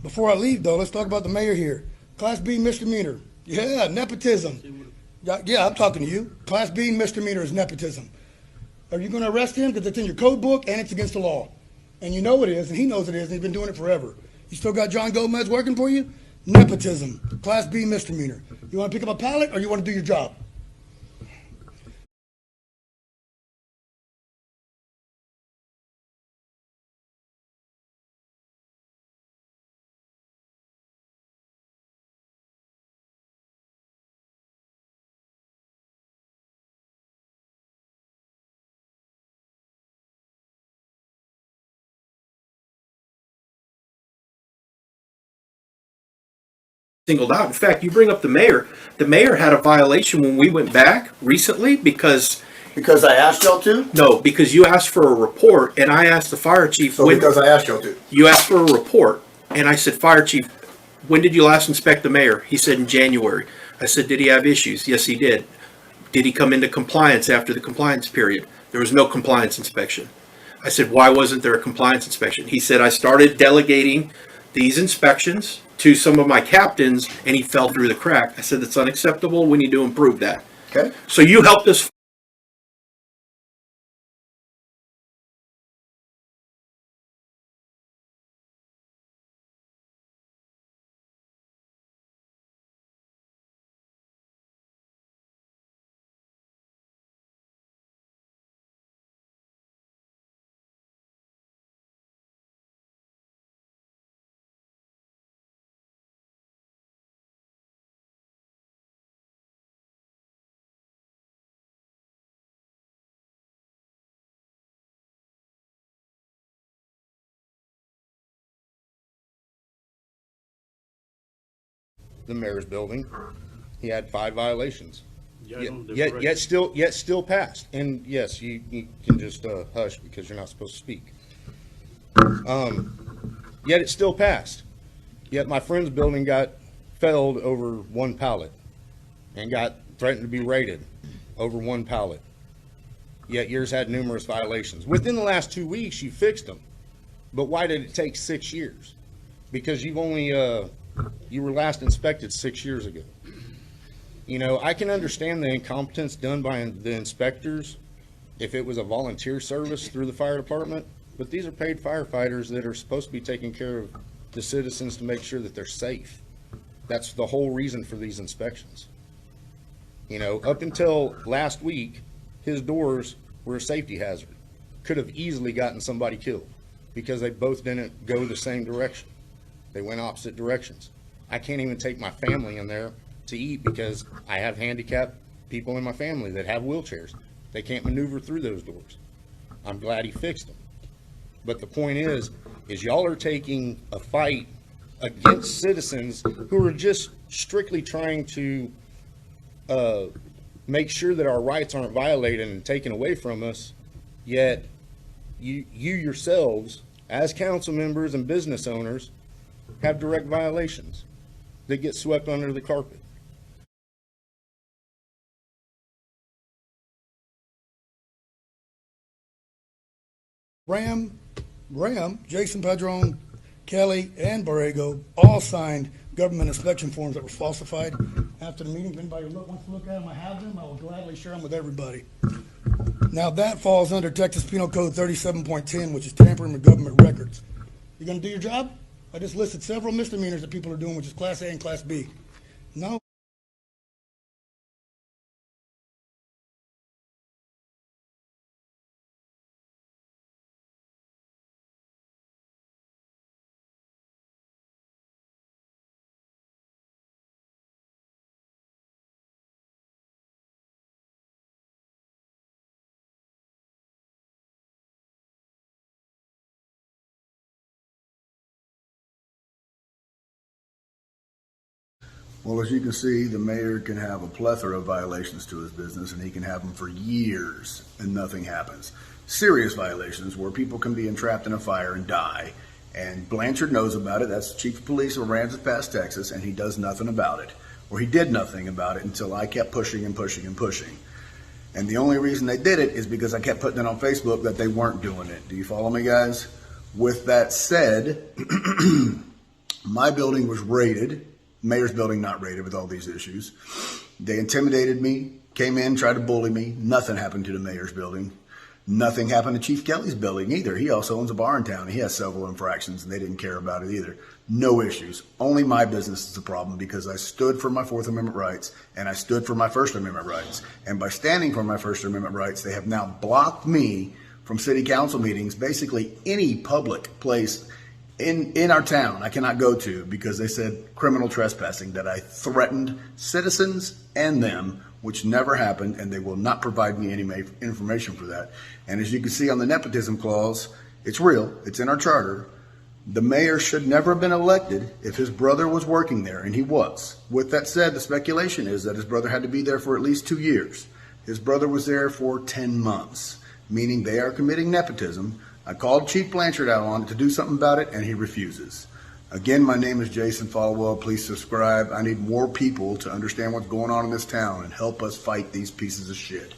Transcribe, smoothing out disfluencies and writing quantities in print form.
Before I leave, though, let's talk about the mayor here. Class B misdemeanor. Yeah, nepotism. Yeah, I'm talking to you. Class B misdemeanor is nepotism. Are you going to arrest him? Because it's in your code book and it's against the law. And you know it is, and he knows it is, and he's been doing it forever. You still got John Gomez working for you? Nepotism. Class B misdemeanor. You want to pick up a pallet or you want to do your job? Singled out. In fact, you bring up the mayor. The mayor had a violation when we went back recently because I asked y'all to? no, because you asked for a report and I asked the fire chief. So because I asked y'all to. You asked for a report and I said, fire chief, when did you last inspect the mayor? He said in January. I said, did he have issues? Yes, he did. Did he come into compliance after the compliance period? There was no compliance inspection. I said, why wasn't there a compliance inspection? He said, I started delegating these inspections to some of my captains and he fell through the crack. I said, that's unacceptable. We need to improve that. Okay. So you helped us. The mayor's building, he had 5 violations. Yet still passed. And yes, you can just hush because you're not supposed to speak. Yet it still passed. Yet my friend's building got felled over 1 pallet and got threatened to be raided over 1 pallet. Yet yours had numerous violations. Within the last 2 weeks, you fixed them. But why did it take 6 years? Because you've only you were last inspected 6 years ago. You know, I can understand the incompetence done by the inspectors if it was a volunteer service through the fire department, but these are paid firefighters that are supposed to be taking care of the citizens to make sure that they're safe. That's the whole reason for these inspections. You know, up until last week, his doors were a safety hazard. Could have easily gotten somebody killed because they both didn't go the same direction. They went opposite directions. I can't even take my family in there to eat because I have handicapped people in my family that have wheelchairs. They can't maneuver through those doors. I'm glad he fixed them. But the point is y'all are taking a fight against citizens who are just strictly trying to make sure that our rights aren't violated and taken away from us, yet you yourselves, as council members and business owners, have direct violations that get swept under the carpet. Graham, Jason Padron, Kelly, and Borrego all signed government inspection forms that were falsified. After the meeting, if anybody wants to look at them, I have them. I will gladly share them with everybody. Now that falls under Texas Penal Code 37.10, which is tampering with government records. You gonna do your job? I just listed several misdemeanors that people are doing, which is Class A and Class B. No. Well, as you can see, the mayor can have a plethora of violations to his business, and he can have them for years and nothing happens. Serious violations where people can be entrapped in a fire and die. And Blanchard knows about it. That's the chief of police of Aransas Pass, Texas, and he does nothing about it. Or he did nothing about it until I kept pushing and pushing and pushing. And the only reason they did it is because I kept putting it on Facebook that they weren't doing it. Do you follow me, guys? With that said, My building was raided, mayor's building not raided with all these issues. They intimidated me, came in, tried to bully me. Nothing happened to the mayor's building. Nothing happened to Chief Kelly's building either. He also owns a bar in town. He has several infractions, and they didn't care about it either. No issues. Only my business is a problem because I stood for my Fourth Amendment rights, and I stood for my First Amendment rights. And by standing for my First Amendment rights, they have now blocked me from city council meetings, basically any public place in our town I cannot go to because they said criminal trespassing, that I threatened citizens and them, which never happened, and they will not provide me any information for that. And as you can see on the nepotism clause, it's real, it's in our charter. The mayor should never have been elected if his brother was working there, and he was. With that said, the speculation is that his brother had to be there for at least 2 years. His brother was there for 10 months, meaning they are committing nepotism. I called Chief Blanchard out on it to do something about it, and he refuses. Again, my name is Jason Falwell. Please subscribe. I need more people to understand what's going on in this town and help us fight these pieces of shit.